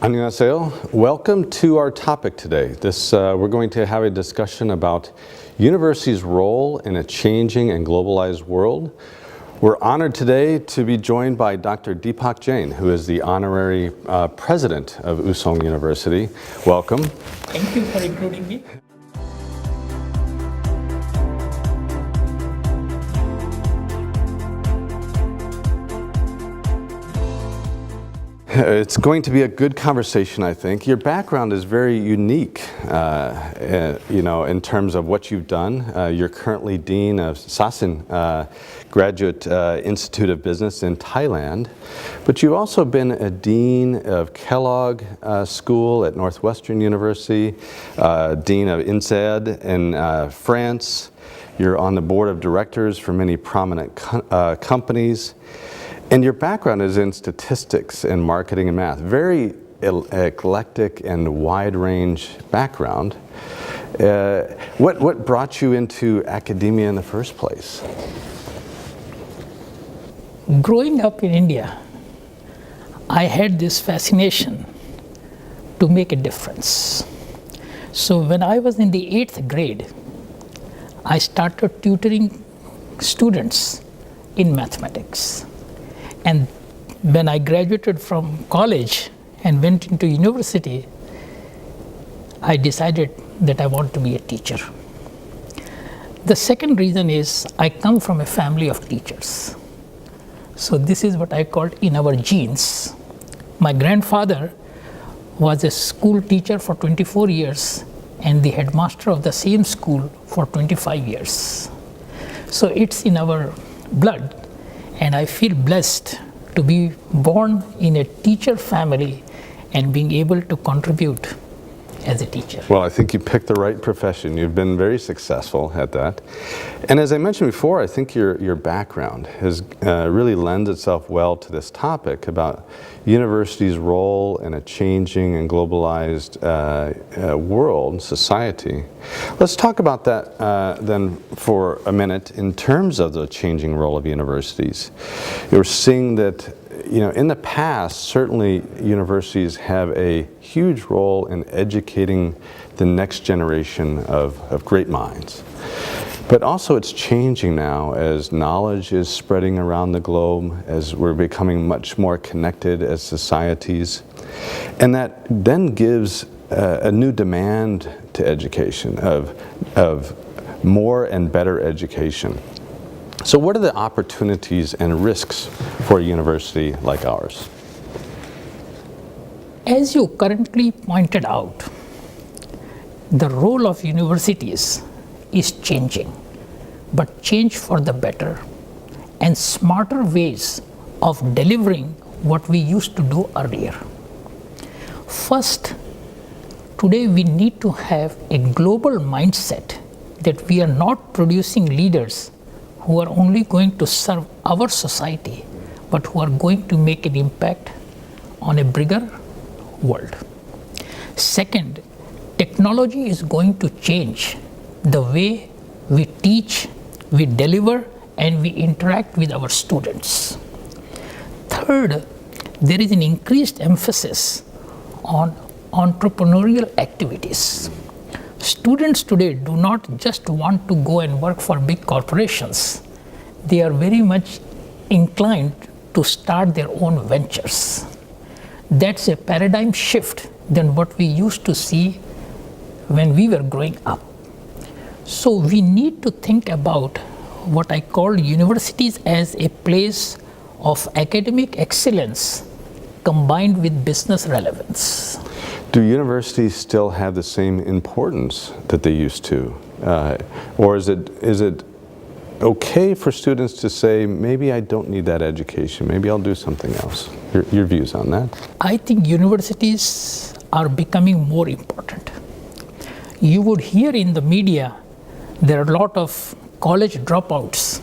안녕하세요. Welcome to our topic today. We're going to have a discussion about universities' role in a changing and globalized world. We're honored today to be joined by Dr. Dipak Jain, who is the honorary president of Usong University. Welcome. Thank you for including me. It's going to be a good conversation, I think. Your background is very unique, in terms of what you've done. You're currently Dean of Sasin Graduate Institute of Business in Thailand, but you've also been a Dean of Kellogg School at Northwestern University, Dean of INSEAD in France. You're on the board of directors for many prominent companies. And your background is in statistics and marketing and math. Very eclectic and wide range background. What brought you into academia in the first place? Growing up in India, I had this fascination to make a difference. So when I was in the 8th grade, I started tutoring students in mathematics. And when I graduated from college and went into university, I decided that I want to be a teacher. The second reason is I come from a family of teachers. So this is what I called in our genes. My grandfather was a school teacher for 24 years and the headmaster of the same school for 25 years. So it's in our blood. And I feel blessed to be born in a teacher family and being able to contribute as a teacher. Well, I think you picked the right profession. You've been very successful at that. And as I mentioned before, I think your background has really lends itself well to this topic about universities' role in a changing and globalized world, society. Let's talk about that then for a minute in terms of the changing role of universities. You're seeing that in the past, certainly universities have a huge role in educating the next generation of great minds. But also it's changing now as knowledge is spreading around the globe, as we're becoming much more connected as societies. And that then gives a new demand to education, of more and better education. So what are the opportunities and risks for a university like ours? As you currently pointed out, the role of universities is changing, but change for the better and smarter ways of delivering what we used to do earlier. First, today we need to have a global mindset that we are not producing leaders who are only going to serve our society, but who are going to make an impact on a bigger world. Second, technology is going to change the way we teach, we deliver, and we interact with our students. Third, there is an increased emphasis on entrepreneurial activities. Students today do not just want to go and work for big corporations. They are very much inclined to start their own ventures. That's a paradigm shift than what we used to see when we were growing up. So we need to think about what I call universities as a place of academic excellence combined with business relevance. Do universities still have the same importance that they used to? Or is it okay for students to say, maybe I don't need that education, maybe I'll do something else? Your views on that? I think universities are becoming more important. You would hear in the media, there are a lot of college dropouts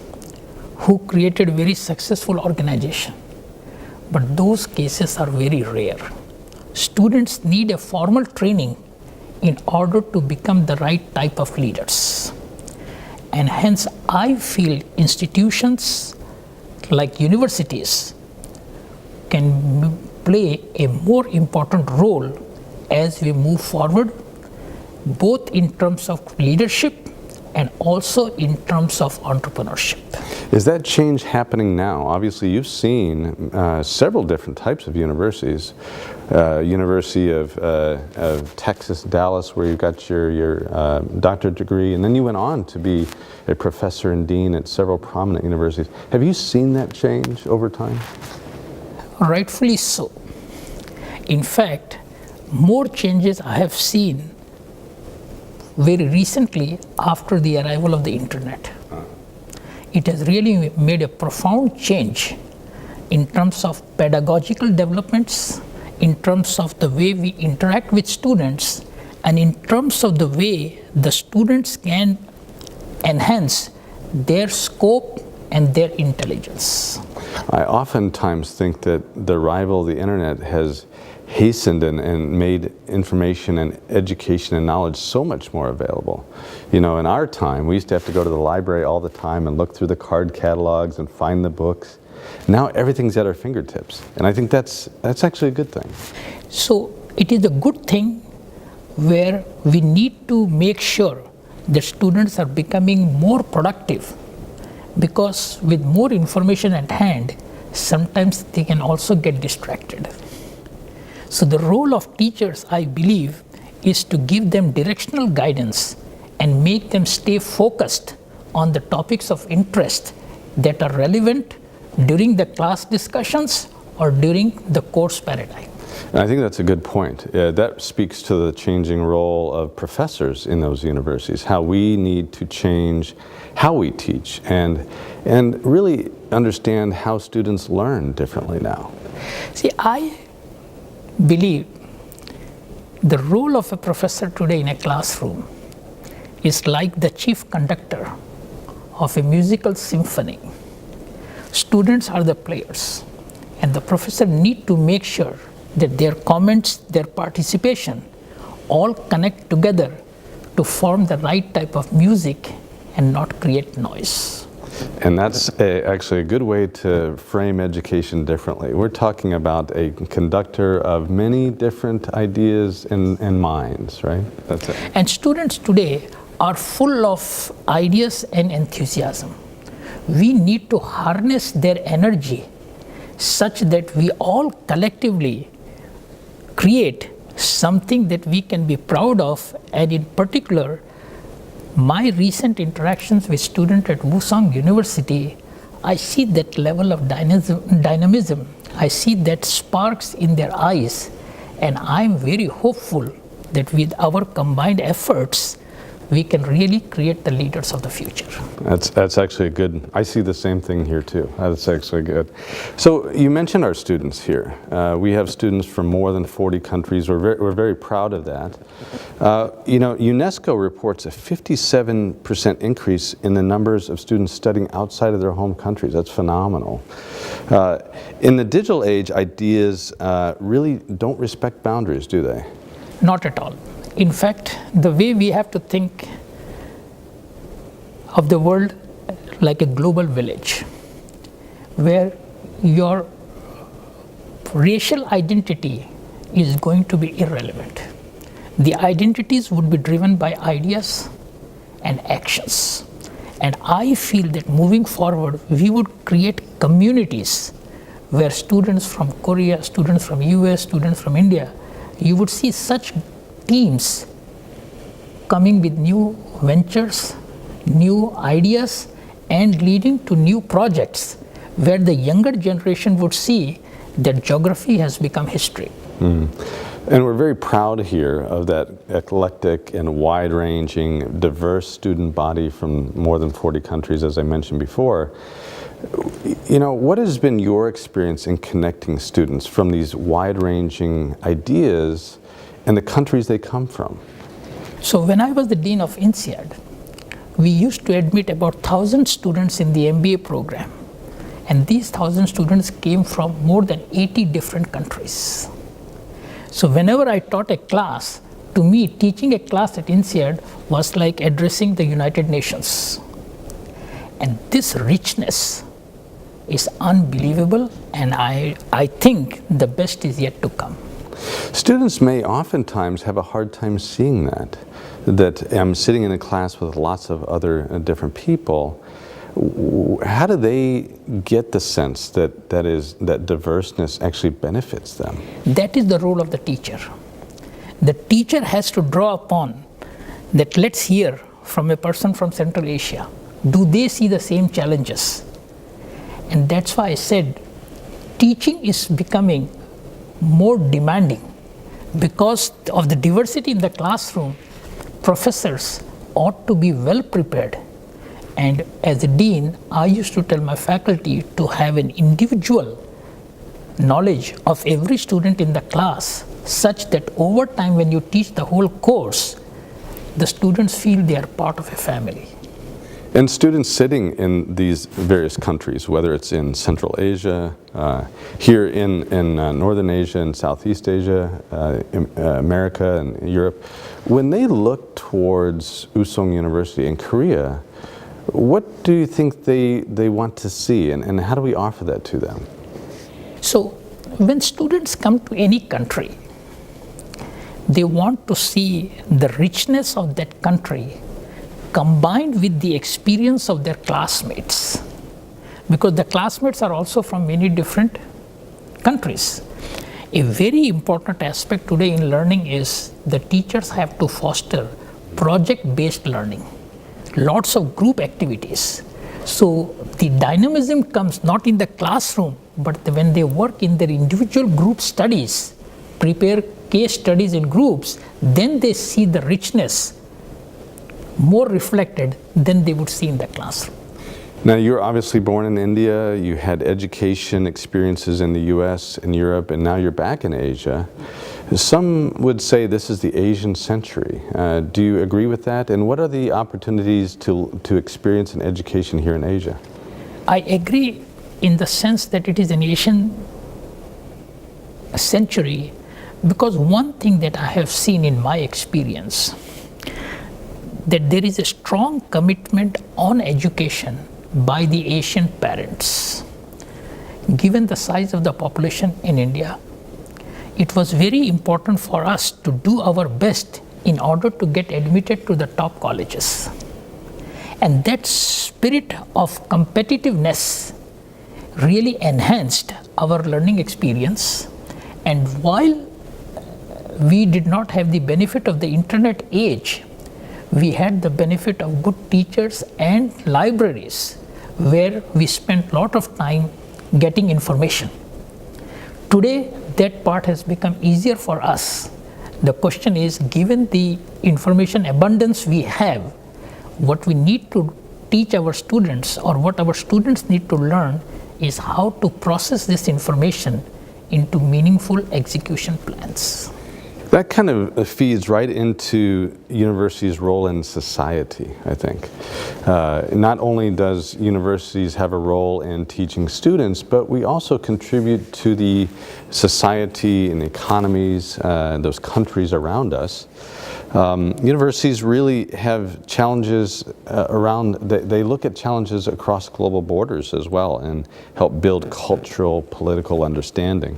who created very successful organization. But those cases are very rare. Students need a formal training in order to become the right type of leaders. And hence, I feel institutions like universities can play a more important role as we move forward, both in terms of leadership and also in terms of entrepreneurship. Is that change happening now? Obviously, you've seen several different types of universities. University of Texas, Dallas, where you got your doctorate degree, and then you went on to be a professor and dean at several prominent universities. Have you seen that change over time? Rightfully so. In fact, more changes I have seen very recently after the arrival of the internet. It has really made a profound change in terms of pedagogical developments, in terms of the way we interact with students, and in terms of the way the students can enhance their scope and their intelligence. I oftentimes think that the arrival of the internet has hastened and made information and education and knowledge so much more available. You know, in our time, we used to have to go to the library all the time and look through the card catalogs and find the books. Now everything's at our fingertips, and I think that's actually a good thing. So it is a good thing where we need to make sure that students are becoming more productive, because with more information at hand, sometimes they can also get distracted. So the role of teachers, I believe, is to give them directional guidance and make them stay focused on the topics of interest that are relevant during the class discussions or during the course paradigm. And I think that's a good point. That speaks to the changing role of professors in those universities, how we need to change how we teach and really understand how students learn differently now. See, I believe the role of a professor today in a classroom is like the chief conductor of a musical symphony. Students are the players, and the professor need to make sure that their comments, their participation, all connect together to form the right type of music and not create noise. And that's actually a good way to frame education differently. We're talking about a conductor of many different ideas and minds, right? That's it. And students today are full of ideas and enthusiasm. We need to harness their energy such that we all collectively create something that we can be proud of, and in particular, my recent interactions with students at Wusong University, I see that level of dynamism. I see that sparks in their eyes, and I'm very hopeful that with our combined efforts, we can really create the leaders of the future. That's actually a good, I see the same thing here too. That's actually good. So you mentioned our students here. We have students from more than 40 countries. We're very proud of that. You know, UNESCO reports a 57% increase in the numbers of students studying outside of their home countries. That's phenomenal. In the digital age, ideas really don't respect boundaries, do they? Not at all. In fact, the way we have to think of the world like a global village, where your racial identity is going to be irrelevant. The identities would be driven by ideas and actions. And I feel that moving forward, we would create communities where students from Korea, students from US, students from India, you would see such teams coming with new ventures, new ideas, and leading to new projects where the younger generation would see that geography has become history. And we're very proud here of that eclectic and wide-ranging, diverse student body from more than 40 countries, as I mentioned before. You know, what has been your experience in connecting students from these wide-ranging ideas and the countries they come from? So when I was the Dean of INSEAD, we used to admit about 1,000 students in the MBA program. And these 1,000 students came from more than 80 different countries. So whenever I taught a class, to me, teaching a class at INSEAD was like addressing the United Nations. And this richness is unbelievable, and I think the best is yet to come. Students may oftentimes have a hard time seeing that I'm sitting in a class with lots of other different people. How do they get the sense that diverseness actually benefits them? That is the role of the teacher. The teacher has to draw upon that. Let's hear from a person from Central Asia. Do they see the same challenges? And that's why I said teaching is becoming more demanding because of the diversity in the classroom. Professors ought to be well prepared. And as a dean, I used to tell my faculty to have an individual knowledge of every student in the class, such that over time when you teach the whole course, the students feel they are part of a family. And students sitting in these various countries, whether it's in Central Asia, here in Northern Asia and Southeast Asia, America and Europe, when they look towards Usong University in Korea, what do you think they want to see, and how do we offer that to them? So when students come to any country, they want to see the richness of that country combined with the experience of their classmates, because the classmates are also from many different countries. A very important aspect today in learning is the teachers have to foster project-based learning, lots of group activities. So the dynamism comes not in the classroom, but when they work in their individual group studies, prepare case studies in groups, then they see the richness more reflected than they would see in the classroom. Now, you're obviously born in India, you had education experiences in the US and Europe, and now you're back in Asia. Some would say this is the Asian century. Do you agree with that? And what are the opportunities to experience an education here in Asia? I agree in the sense that it is an Asian century, because one thing that I have seen in my experience, that there is a strong commitment on education by the Asian parents. Given the size of the population in India, it was very important for us to do our best in order to get admitted to the top colleges. And that spirit of competitiveness really enhanced our learning experience. And while we did not have the benefit of the internet age, we had the benefit of good teachers and libraries where we spent a lot of time getting information. Today, that part has become easier for us. The question is, given the information abundance we have, what we need to teach our students, or what our students need to learn, is how to process this information into meaningful execution plans. That kind of feeds right into universities' role in society, I think. Not only does universities have a role in teaching students, but we also contribute to the society and economies, those countries around us. Universities really have challenges they look at challenges across global borders as well and help build cultural, political understanding.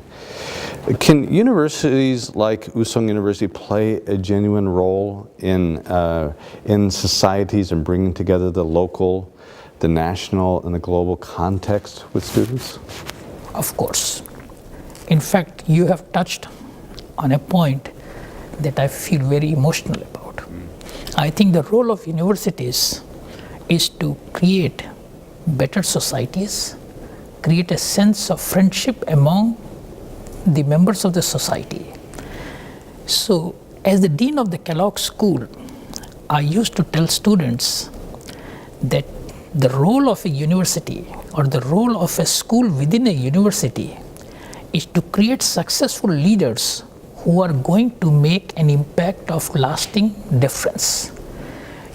Can universities like Usong University play a genuine role in societies and bringing together the local, the national, and the global context with students? Of course. In fact, you have touched on a point that I feel very emotional about. I think the role of universities is to create better societies, create a sense of friendship among the members of the society. So, as the dean of the Kellogg School, I used to tell students that the role of a university, or the role of a school within a university, is to create successful leaders who are going to make an impact of lasting difference.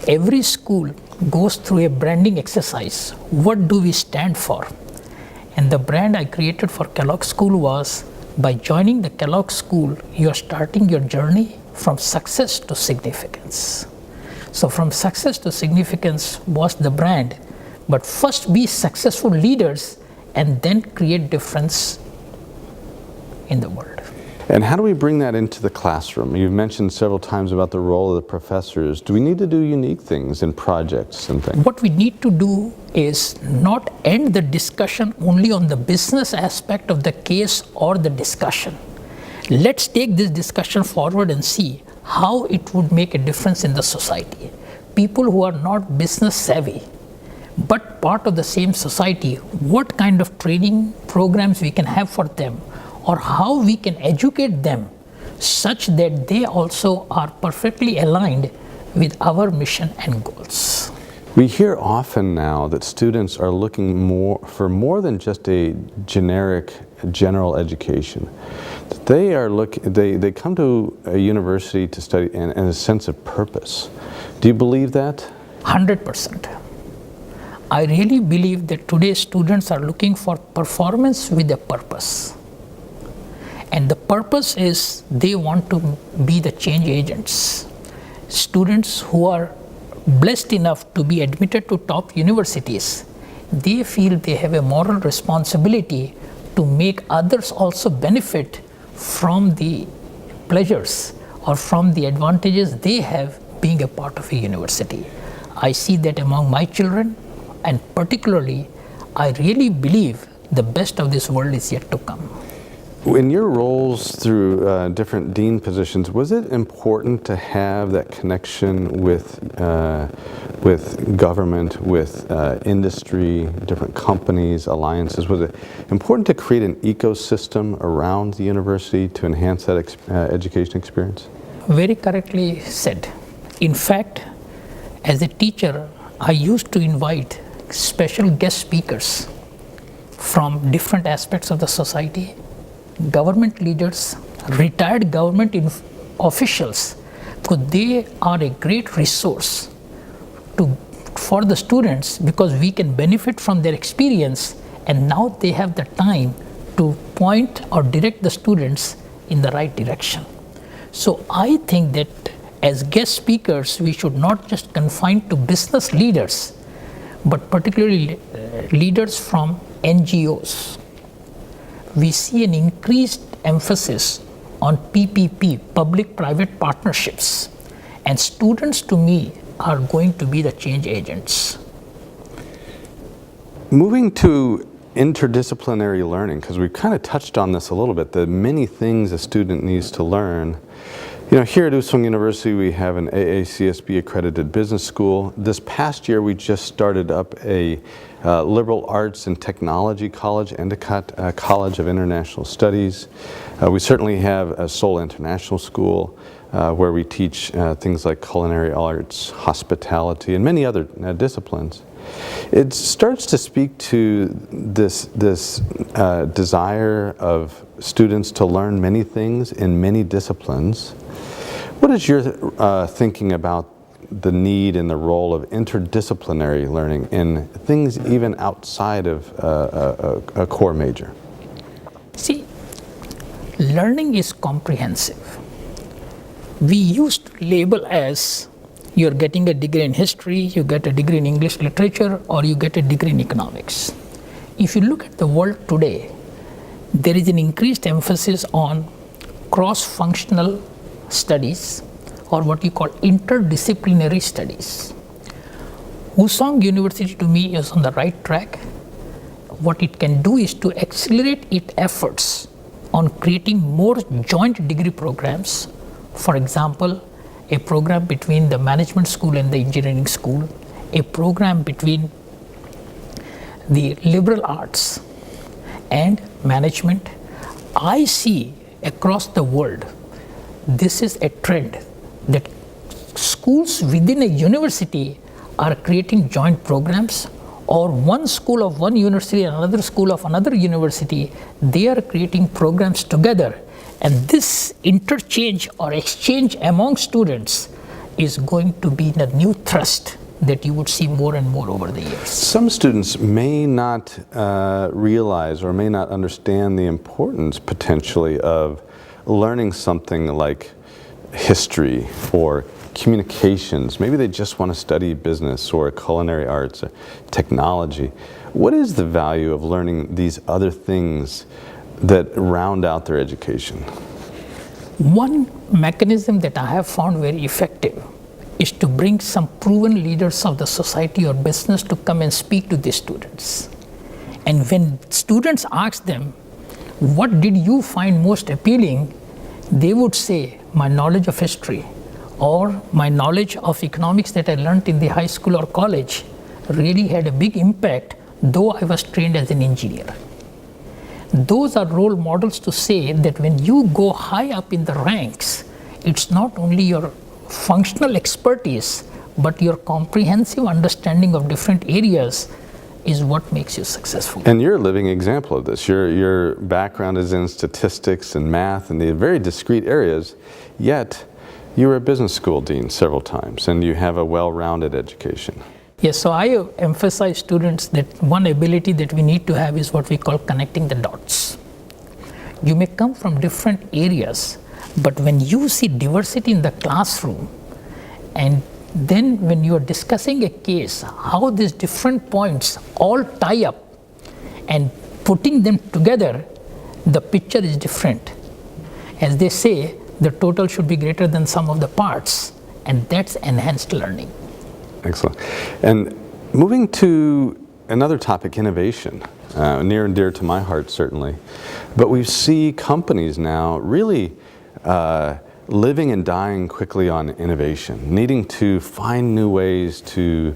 Every school goes through a branding exercise. What do we stand for? And the brand I created for Kellogg School was, by joining the Kellogg School, you are starting your journey from success to significance. So from success to significance was the brand, but first be successful leaders and then create difference in the world. And how do we bring that into the classroom? You've mentioned several times about the role of the professors. Do we need to do unique things in projects and things? What we need to do is not end the discussion only on the business aspect of the case or the discussion. Let's take this discussion forward and see how it would make a difference in the society. People who are not business savvy, but part of the same society, what kind of training programs we can have for them, or how we can educate them such that they also are perfectly aligned with our mission and goals. We hear often now that students are looking for more than just a generic general education. They come to a university to study in a sense of purpose. Do you believe that? 100%. I really believe that today's students are looking for performance with a purpose. And the purpose is they want to be the change agents. Students who are blessed enough to be admitted to top universities, they feel they have a moral responsibility to make others also benefit from the pleasures or from the advantages they have being a part of a university. I see that among my children, and particularly, I really believe the best of this world is yet to come. In your roles through different dean positions, was it important to have that connection with government, with industry, different companies, alliances? Was it important to create an ecosystem around the university to enhance that education experience? Very correctly said. In fact, as a teacher, I used to invite special guest speakers from different aspects of the society, government leaders, retired government officials, because they are a great resource for the students, because we can benefit from their experience, and now they have the time to point or direct the students in the right direction. So I think that as guest speakers, we should not just confine to business leaders, but particularly leaders from NGOs. We see an increased emphasis on PPP, public-private partnerships, and students to me are going to be the change agents. Moving to interdisciplinary learning, because we kind of touched on this a little bit, the many things a student needs to learn. You know, here at Usong University, we have an AACSB accredited business school. This past year, we just started up a liberal arts and technology college, Endicott College of International Studies. We certainly have a Seoul International School where we teach things like culinary arts, hospitality, and many other disciplines. It starts to speak to this desire of students to learn many things in many disciplines. What is your thinking about the need and the role of interdisciplinary learning in things even outside of a core major? See, learning is comprehensive. We used to label as you're getting a degree in history, you get a degree in English literature, or you get a degree in economics. If you look at the world today, there is an increased emphasis on cross-functional studies, or what you call interdisciplinary studies. Usong University to me is on the right track. What it can do is to accelerate its efforts on creating more joint degree programs. For example, a program between the management school and the engineering school, a program between the liberal arts and management. I see across the world, this is a trend that schools within a university are creating joint programs, or one school of one university and another school of another university, they are creating programs together. And this interchange or exchange among students is going to be a new thrust that you would see more and more over the years. Some students may not realize or may not understand the importance potentially of learning something like history or communications. Maybe they just want to study business or culinary arts or technology. What is the value of learning these other things that round out their education? One mechanism that I have found very effective is to bring some proven leaders of the society or business to come and speak to these students. And when students ask them, what did you find most appealing? They would say, my knowledge of history or my knowledge of economics that I learned in the high school or college really had a big impact, though I was trained as an engineer. Those are role models to say that when you go high up in the ranks, it's not only your functional expertise, but your comprehensive understanding of different areas is what makes you successful. And you're a living example of this. Your background is in statistics and math and the very discrete areas, yet you were a business school dean several times and you have a well-rounded education. Yes, so I emphasize students that one ability that we need to have is what we call connecting the dots. You may come from different areas, but when you see diversity in the classroom, and then when you are discussing a case, how these different points all tie up and putting them together, the picture is different. As they say, the total should be greater than sum of the parts, and that's enhanced learning. Excellent. And moving to another topic, innovation, near and dear to my heart certainly, but we see companies now really living and dying quickly on innovation, needing to find new ways to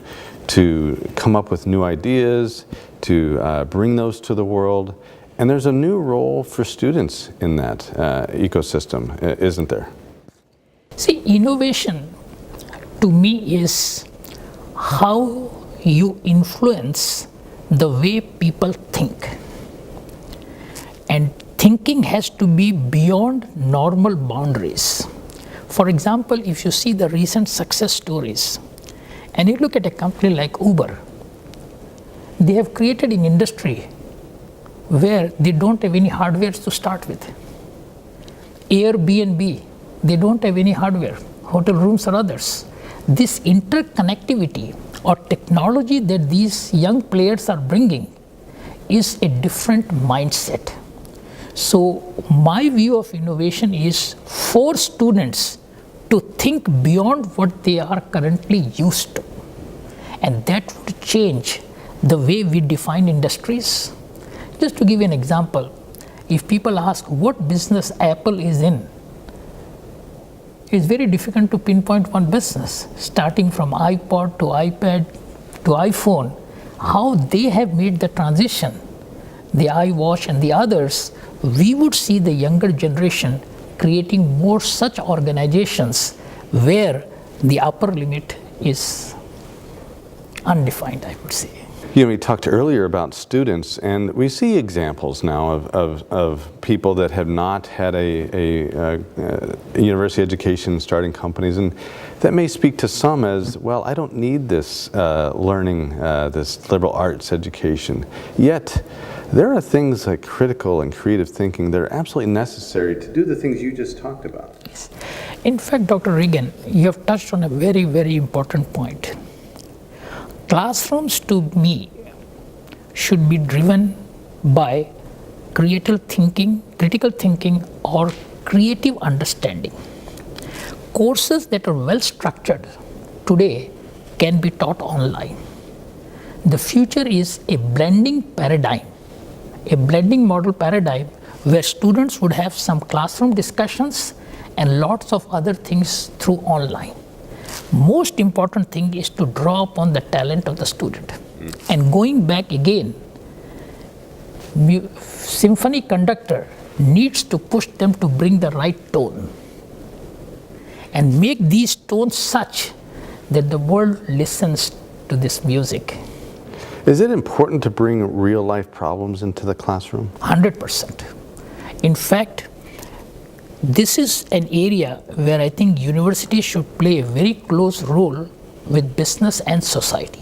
come up with new ideas, to bring those to the world. And there's a new role for students in that ecosystem, isn't there? See, innovation to me is how you influence the way people think. And thinking has to be beyond normal boundaries. For example, if you see the recent success stories, and you look at a company like Uber, they have created an industry where they don't have any hardware to start with. Airbnb, they don't have any hardware, hotel rooms or others. This interconnectivity or technology that these young players are bringing is a different mindset. So my view of innovation is for students to think beyond what they are currently used to. And that would change the way we define industries. Just to give you an example, if people ask what business Apple is in, it's very difficult to pinpoint one business, starting from iPod to iPad to iPhone, how they have made the transition, the iWatch and the others. We would see the younger generation creating more such organizations where the upper limit is undefined, I would say. You know, we talked earlier about students, and we see examples now of people that have not had a university education starting companies, and that may speak to some as, well, I don't need this learning, this liberal arts education. Yet, there are things like critical and creative thinking that are absolutely necessary to do the things you just talked about. Yes. In fact, Dr. Regan, you have touched on a very, very important point. Classrooms, to me, should be driven by critical thinking or creative understanding. Courses that are well structured today can be taught online. The future is a blending paradigm, a blending model paradigm where students would have some classroom discussions and lots of other things through online. Most important thing is to draw upon the talent of the student. And going back again, symphony conductor needs to push them to bring the right tone and make these tones such that the world listens to this music. Is it important to bring real life problems into the classroom? 100%. In fact, this is an area where I think universities should play a very close role with business and society.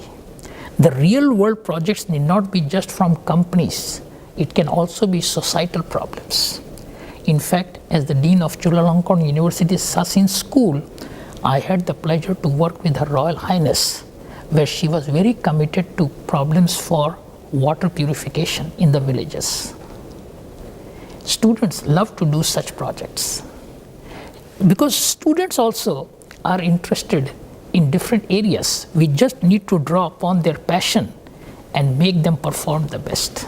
The real world projects need not be just from companies. It can also be societal problems. In fact, as the Dean of Chulalongkorn University's Sassin School, I had the pleasure to work with Her Royal Highness, where she was very committed to problems for water purification in the villages. Students love to do such projects because students also are interested in different areas. We just need to draw upon their passion and make them perform the best.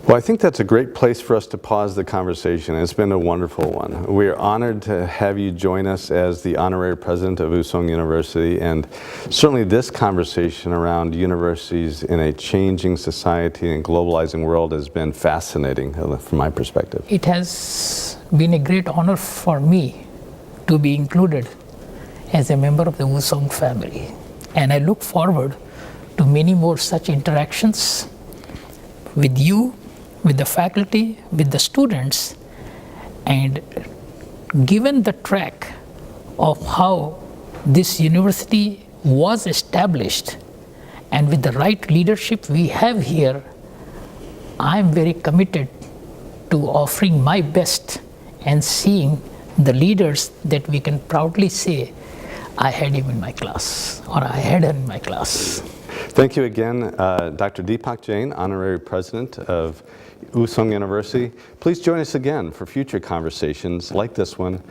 Well, I think that's a great place for us to pause the conversation. It's been a wonderful one. We are honored to have you join us as the honorary president of Usong University, and certainly this conversation around universities in a changing society and globalizing world has been fascinating from my perspective. It has been a great honor for me to be included as a member of the Usong family, and I look forward to many more such interactions with you, with the faculty, with the students. And given the track of how this university was established and with the right leadership we have here, I'm very committed to offering my best and seeing the leaders that we can proudly say, I had him in my class, or I had her in my class. Thank you again, Dr. Dipak Jain, Honorary President of Usong University. Please join us again for future conversations like this one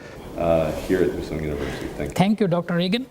here at Usong University. Thank you. Thank you, Dr. Reagan.